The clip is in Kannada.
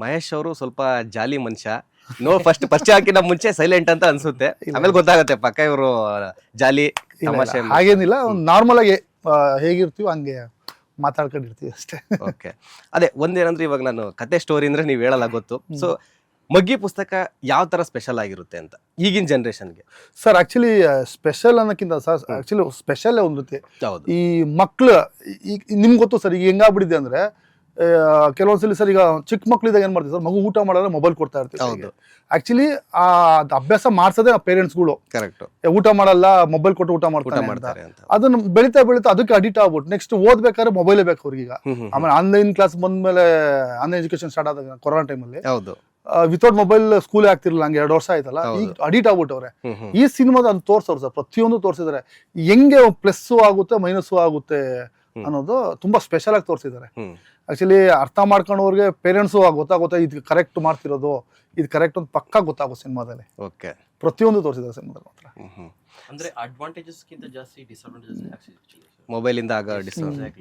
ಮಹೇಶ್ ಅವರು ಸ್ವಲ್ಪ ಜಾಲಿ ಮನುಷ್ಯ. ಫಸ್ಟ್ ಹಾಕಿನ ಮುಂಚೆ ಸೈಲೆಂಟ್ ಅಂತ ಅನ್ಸುತ್ತೆ, ಆಮೇಲೆ ಗೊತ್ತಾಗುತ್ತೆ ಪಕ್ಕ ಇವರು ಜಾಲಿ ತಮಾಷೆ. ಹಾಗೇನಿಲ್ಲ, ಒಂದು ನಾರ್ಮಲ್ ಆಗಿ ಹೇಗಿರ್ತೀವಿ ಹಂಗೆ ಮಾತಾಡ್ಕೊಂಡಿರ್ತೀವಿ ಅಷ್ಟೇ. ಓಕೆ, ಅದೇ ಒಂದೇನಂದ್ರೆ ಇವಾಗ ನಾನು ಕತೆ ಸ್ಟೋರಿ ಅಂದ್ರೆ ನೀವು ಹೇಳಲ್ಲ ಗೊತ್ತು. ಸೊ ಮಗ್ಗಿ ಪುಸ್ತಕ ಯಾವ ತರ ಸ್ಪೆಷಲ್ ಆಗಿರುತ್ತೆ ಅಂತ ಈಗಿನ ಜನರೇಷನ್ಗೆ? ಸರ್ ಆಕ್ಚುಲಿ ಸ್ಪೆಷಲ್ ಅನ್ನೋಕ್ಕಿಂತ ಸರ್ ಆಕ್ಚುಲಿ ಸ್ಪೆಷಲ್ ಒಂದು ರೀತಿ ಹೌದು. ಈ ಮಕ್ಳು ಈಗ ನಿಮ್ಗೆ ಗೊತ್ತು ಸರ್, ಈಗ ಹೆಂಗಾಗ್ಬಿಟ್ಟಿದೆ ಅಂದ್ರೆ ಕೆಲವೊಂದ್ಸಲಿ ಸರ್ ಈಗ ಚಿಕ್ಕ ಮಕ್ಳಿದಾಗ ಏನ್ ಮಾಡ್ತೀವಿ ಸರ್, ಮಗು ಊಟ ಮಾಡಿದ್ರೆ ಮೊಬೈಲ್ ಕೊಡ್ತಾ ಇರ್ತೀವಿ. ಹೌದು. ಆಕ್ಚುಲಿ ಆ ಅಭ್ಯಾಸ ಮಾಡ್ಸೋದೇ ನಾವು ಪೇರೆಂಟ್ಸ್ಗಳು. ಕರೆಕ್ಟ್. ಊಟ ಮಾಡಲ್ಲ, ಮೊಬೈಲ್ ಕೊಟ್ಟು ಊಟ ಮಾಡ್ತಾರೆ ಅಂತ. ಅದನ್ನ ಬೆಳಿತಾ ಅದಕ್ಕೆ ಅಡಿಕ್ಟ್ ಆಗ್ಬಿಟ್ಟು ನೆಕ್ಸ್ಟ್ ಓದ್ಬೇಕಾದ್ರೆ ಮೊಬೈಲೇ ಬೇಕು ಅವ್ರಿಗೀಗ. ಆಮೇಲೆ ಆನ್ಲೈನ್ ಕ್ಲಾಸ್ ಬಂದ್ಮೇಲೆ ಆನ್ಲೈನ್ ಎಜುಕೇಶನ್ ಸ್ಟಾರ್ಟ್ ಆದಾಗ ಕೊರೋನಾ ಟೈಮಲ್ಲಿ ಹೌದು, ವಿತೌಟ್ ಮೊಬೈಲ್ ಸ್ಕೂಲ್ ಆಗ್ತಿರ್ಲಿಲ್ಲ, ಹಂಗೆ 2 ವರ್ಷ ಆಯ್ತಲ್ಲ, ಈಗ ಅಡಿಕ್ಟ್ ಆಗ್ಬಿಟ್ಟವ್ರೆ. ಈ ಸಿನಿಮಾದ ಅದು ತೋರ್ಸವ್ರು ಸರ್, ಪ್ರತಿಯೊಂದು ತೋರಿಸಿದ್ದಾರೆ, ಹೆಂಗೆ ಪ್ಲಸ್ಸು ಆಗುತ್ತೆ ಮೈನಸ್ಸು ಆಗುತ್ತೆ ಅನ್ನೋದು ತುಂಬಾ ಸ್ಪೆಷಲ್ ಆಗಿ ತೋರಿಸಿದ್ದಾರೆ. ಆಕ್ಚುಲಿ ಅರ್ಥ ಮಾಡ್ಕೊಂಡವ್ರಿಗೆ ಪೇರೆಂಟ್ಸು ಗೊತ್ತಾಗುತ್ತೆ, ಇದು ಕರೆಕ್ಟ್ ಮಾಡ್ತಿರೋದು, ಇದು ಕರೆಕ್ಟ್ ಅಂತ ಪಕ್ಕಾ ಗೊತ್ತಾಗುತ್ತೆ ಸಿನಿಮಾದಲ್ಲಿ. ಓಕೆ, ಪ್ರತಿಯೊಂದು ತೋರಿಸಿದ್ದಾರೆ ಸಿನಿಮಾದಲ್ಲಿ ಮಾತ್ರ. ಅಂದ್ರೆ ಅಡ್ವಾಂಟೇಜಸ್ ಗಿಂತ ಜಾಸ್ತಿ ಡಿಸ್ಅಡ್ವಾಂಟೇಜಸ್ ಮೊಬೈಲ್ ಇಂದ ಆಗ ಡಿಸ್ಅಡ್ವಾಂಟೇಜ್.